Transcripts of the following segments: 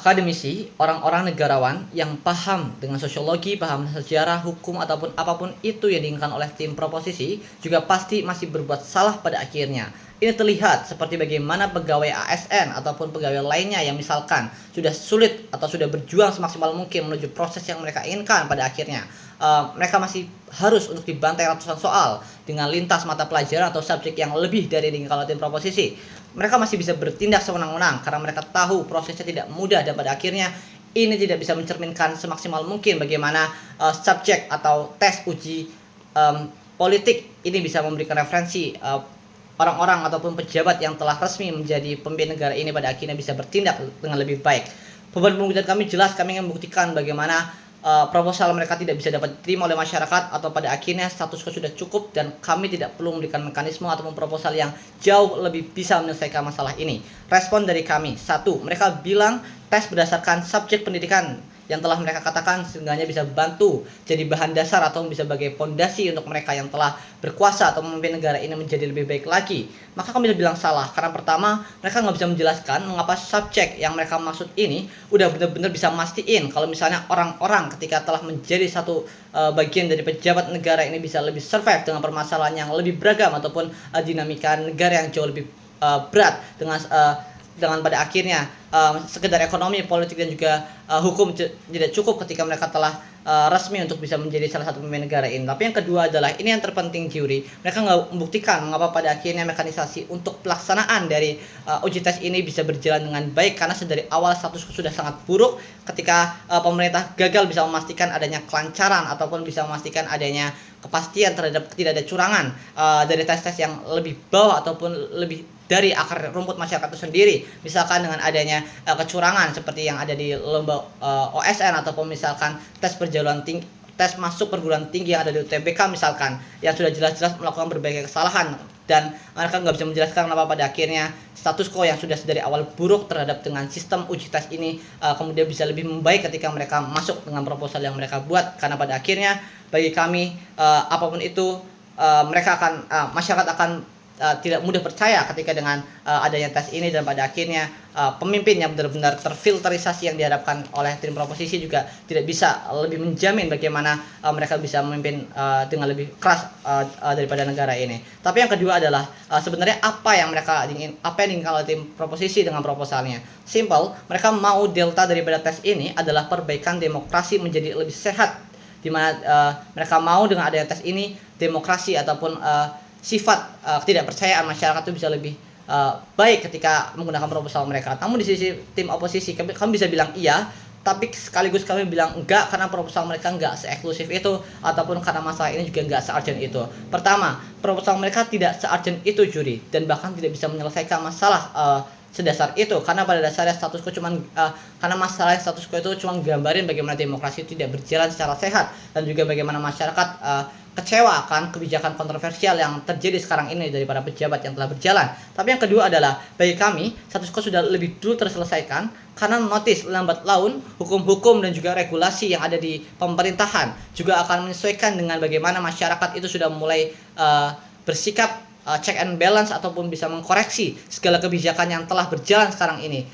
Akademisi, orang-orang negarawan yang paham dengan sosiologi, paham sejarah, hukum, ataupun apapun itu yang diinginkan oleh tim proposisi juga pasti masih berbuat salah pada akhirnya. Ini terlihat seperti bagaimana pegawai ASN ataupun pegawai lainnya yang misalkan sudah sulit atau sudah berjuang semaksimal mungkin menuju proses yang mereka inginkan pada akhirnya. Mereka masih harus untuk dibantai ratusan soal dengan lintas mata pelajaran atau subjek yang lebih dari yang diinginkan oleh tim proposisi. Mereka masih bisa bertindak sewenang-wenang karena mereka tahu prosesnya tidak mudah dan pada akhirnya ini tidak bisa mencerminkan semaksimal mungkin bagaimana subjek atau tes uji politik ini bisa memberikan referensi orang-orang ataupun pejabat yang telah resmi menjadi pemimpin negara ini pada akhirnya bisa bertindak dengan lebih baik. Beban pembuktian kami jelas, kami ingin membuktikan bagaimana proposal mereka tidak bisa dapat diterima oleh masyarakat atau pada akhirnya status quo sudah cukup dan kami tidak perlu memberikan mekanisme ataupun proposal yang jauh lebih bisa menyelesaikan masalah ini. Respon dari kami, satu, mereka bilang tes berdasarkan subjek pendidikan yang telah mereka katakan seenggaknya bisa bantu jadi bahan dasar atau bisa sebagai pondasi untuk mereka yang telah berkuasa atau memimpin negara ini menjadi lebih baik lagi. Maka kami bisa bilang salah karena pertama mereka nggak bisa menjelaskan mengapa subjek yang mereka maksud ini udah benar-benar bisa mastiin kalau misalnya orang-orang ketika telah menjadi satu bagian dari pejabat negara ini bisa lebih survive dengan permasalahan yang lebih beragam ataupun dinamika negara yang jauh lebih berat dengan pada akhirnya sekedar ekonomi, politik dan juga hukum tidak cukup ketika mereka telah resmi untuk bisa menjadi salah satu pemimpin negara ini. Tapi yang kedua adalah ini yang terpenting juri, mereka nggak membuktikan mengapa pada akhirnya mekanisasi untuk pelaksanaan dari uji tes ini bisa berjalan dengan baik karena sedari awal status sudah sangat buruk ketika pemerintah gagal bisa memastikan adanya kelancaran ataupun bisa memastikan adanya kepastian terhadap tidak ada curangan dari tes-tes yang lebih bawah ataupun lebih dari akar rumput masyarakat itu sendiri, misalkan dengan adanya kecurangan seperti yang ada di lomba OSN ataupun misalkan tes perjalanan tinggi, tes masuk perguruan tinggi yang ada di UTBK misalkan, yang sudah jelas-jelas melakukan berbagai kesalahan dan mereka nggak bisa menjelaskan kenapa pada akhirnya status quo yang sudah dari awal buruk terhadap dengan sistem uji tes ini kemudian bisa lebih membaik ketika mereka masuk dengan proposal yang mereka buat, karena pada akhirnya bagi kami apapun itu mereka akan masyarakat akan tidak mudah percaya ketika dengan adanya tes ini dan pada akhirnya pemimpin yang benar-benar terfilterisasi yang diharapkan oleh tim proposisi juga tidak bisa lebih menjamin bagaimana mereka bisa memimpin dengan lebih keras daripada negara ini. Tapi yang kedua adalah sebenarnya apa yang diinginkan oleh tim proposisi dengan proposalnya. Simple, mereka mau delta daripada tes ini adalah perbaikan demokrasi menjadi lebih sehat, di mana mereka mau dengan adanya tes ini demokrasi ataupun sifat ketidakpercayaan masyarakat itu bisa lebih baik ketika menggunakan proposal mereka. Namun di sisi tim oposisi kami bisa bilang iya, tapi sekaligus kami bilang enggak karena proposal mereka enggak se-eksklusif itu ataupun karena masalah ini juga enggak se-urgent itu. Pertama, proposal mereka tidak se-urgent itu juri dan bahkan tidak bisa menyelesaikan masalah sedasar itu karena pada dasarnya status quo karena masalah status quo itu cuma gambarin bagaimana demokrasi itu tidak berjalan secara sehat dan juga bagaimana masyarakat kecewa akan kebijakan kontroversial yang terjadi sekarang ini dari para pejabat yang telah berjalan. Tapi yang kedua adalah bagi kami status quo sudah lebih dulu terselesaikan karena notice lambat laun hukum-hukum dan juga regulasi yang ada di pemerintahan juga akan menyesuaikan dengan bagaimana masyarakat itu sudah mulai bersikap check and balance ataupun bisa mengkoreksi segala kebijakan yang telah berjalan sekarang ini.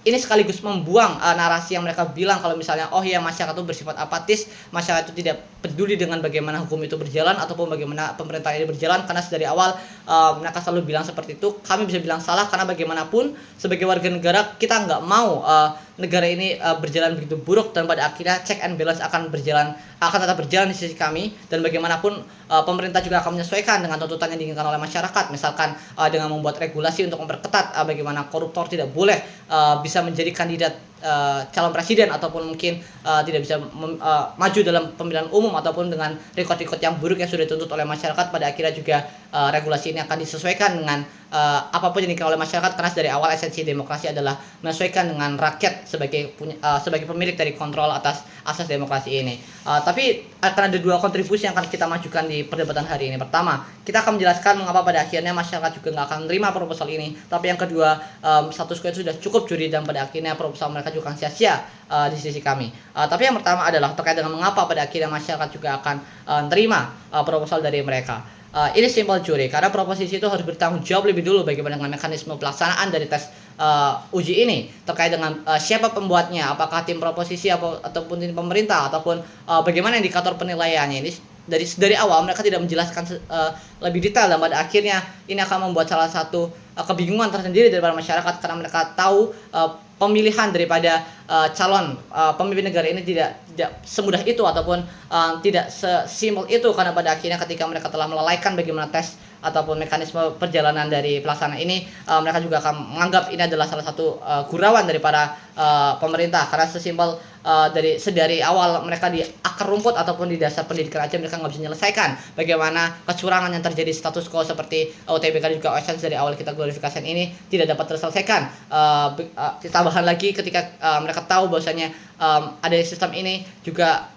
Ini sekaligus membuang narasi yang mereka bilang kalau misalnya oh ya masyarakat itu bersifat apatis, masyarakat itu tidak peduli dengan bagaimana hukum itu berjalan ataupun bagaimana pemerintahan ini berjalan, karena dari awal mereka selalu bilang seperti itu. Kami bisa bilang salah karena bagaimanapun sebagai warga negara kita nggak mau negara ini berjalan begitu buruk dan pada akhirnya check and balance akan tetap berjalan di sisi kami dan bagaimanapun pemerintah juga akan menyesuaikan dengan tuntutan yang diinginkan oleh masyarakat, misalkan dengan membuat regulasi untuk memperketat bagaimana koruptor tidak boleh bisa menjadi kandidat calon presiden ataupun mungkin tidak bisa maju dalam pemilihan umum ataupun dengan rekod-rekod yang buruk yang sudah dituntut oleh masyarakat. Pada akhirnya juga regulasi ini akan disesuaikan dengan apapun yang diinginkan oleh masyarakat karena dari awal esensi demokrasi adalah menyesuaikan dengan rakyat sebagai pemilik dari kontrol atas asas demokrasi ini. Tapi akan ada dua kontribusi yang akan kita majukan di perdebatan hari ini. Pertama, kita akan menjelaskan mengapa pada akhirnya masyarakat juga nggak akan menerima proposal ini. Tapi yang kedua, status quo itu sudah cukup juri dan pada akhirnya proposal mereka juga akan sia-sia di sisi kami. Tapi yang pertama adalah terkait dengan mengapa pada akhirnya masyarakat juga akan menerima proposal dari mereka. ini simpel juri, karena proposisi itu harus bertanggung jawab lebih dulu bagaimana dengan mekanisme pelaksanaan dari tes uji ini terkait dengan siapa pembuatnya, apakah tim proposisi ataupun tim pemerintah ataupun bagaimana indikator penilaiannya. Ini dari awal mereka tidak menjelaskan lebih detail, dan pada akhirnya ini akan membuat salah satu kebingungan tersendiri dari para masyarakat, karena mereka tahu pemilihan daripada calon pemimpin negara ini tidak semudah itu ataupun tidak sesimpel itu, karena pada akhirnya ketika mereka telah melalaikan bagaimana tes ataupun mekanisme perjalanan dari pelaksanaan ini, mereka juga akan menganggap ini adalah salah satu gurauan dari para pemerintah, karena sesimpel sedari awal mereka di akar rumput ataupun di dasar pendidikan aja mereka nggak bisa menyelesaikan bagaimana kecurangan yang terjadi status quo seperti UTBK dan juga OSN dari awal kita glorifikasi ini tidak dapat terselesaikan. Tambahan lagi ketika mereka tahu bahwasanya ada sistem ini juga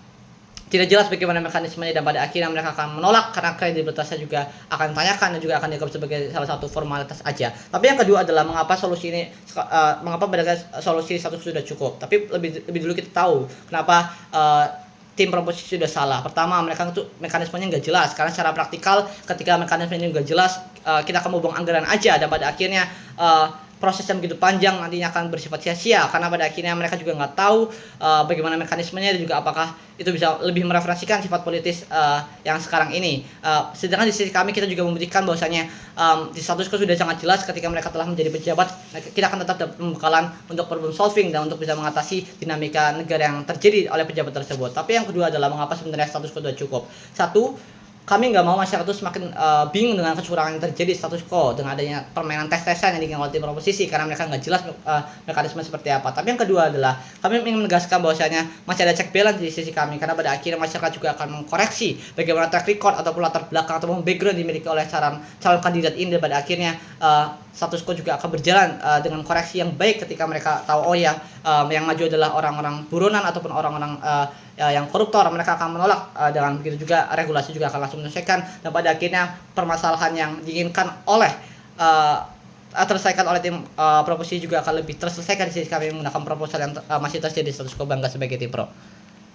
tidak jelas bagaimana mekanismenya, dan pada akhirnya mereka akan menolak karena kredibilitasnya juga akan ditanyakan dan juga akan dianggap sebagai salah satu formalitas aja. Tapi yang kedua adalah mengapa solusi satu sudah cukup. Tapi lebih dulu kita tahu kenapa tim proposisi sudah salah. Pertama, mereka itu mekanismenya nggak jelas, karena secara praktikal ketika mekanismenya nggak jelas, kita akan membuang anggaran aja, dan pada akhirnya proses yang begitu panjang nantinya akan bersifat sia-sia, karena pada akhirnya mereka juga nggak tahu bagaimana mekanismenya dan juga apakah itu bisa lebih mereferensikan sifat politis yang sekarang ini. Sedangkan di sisi kami kita juga membuktikan bahwasanya di status quo sudah sangat jelas ketika mereka telah menjadi pejabat, kita akan tetap dapat pembekalan untuk problem solving dan untuk bisa mengatasi dinamika negara yang terjadi oleh pejabat tersebut. Tapi yang kedua adalah mengapa sebenarnya status quo sudah cukup. Satu, kami nggak mau masyarakat itu semakin bingung dengan kecurangan yang terjadi status quo dengan adanya permainan tes-tesan yang diinginkan oleh tim proposisi, karena mereka nggak jelas mekanisme seperti apa. Tapi yang kedua adalah kami ingin menegaskan bahwasanya masih ada check balance di sisi kami, karena pada akhirnya masyarakat juga akan mengkoreksi bagaimana track record ataupun latar belakang ataupun background dimiliki oleh calon kandidat ini, dan pada akhirnya status quo juga akan berjalan dengan koreksi yang baik ketika mereka tahu yang maju adalah orang-orang buronan ataupun orang-orang yang koruptor. Mereka akan menolak, dengan begitu juga regulasi juga akan langsung menyelesaikan, dan pada akhirnya permasalahan yang diinginkan oleh terselesaikan oleh tim proposisi juga akan lebih terselesaikan di sisi kami menggunakan proposal yang masih terjadi status quo bangga sebagai tim pro.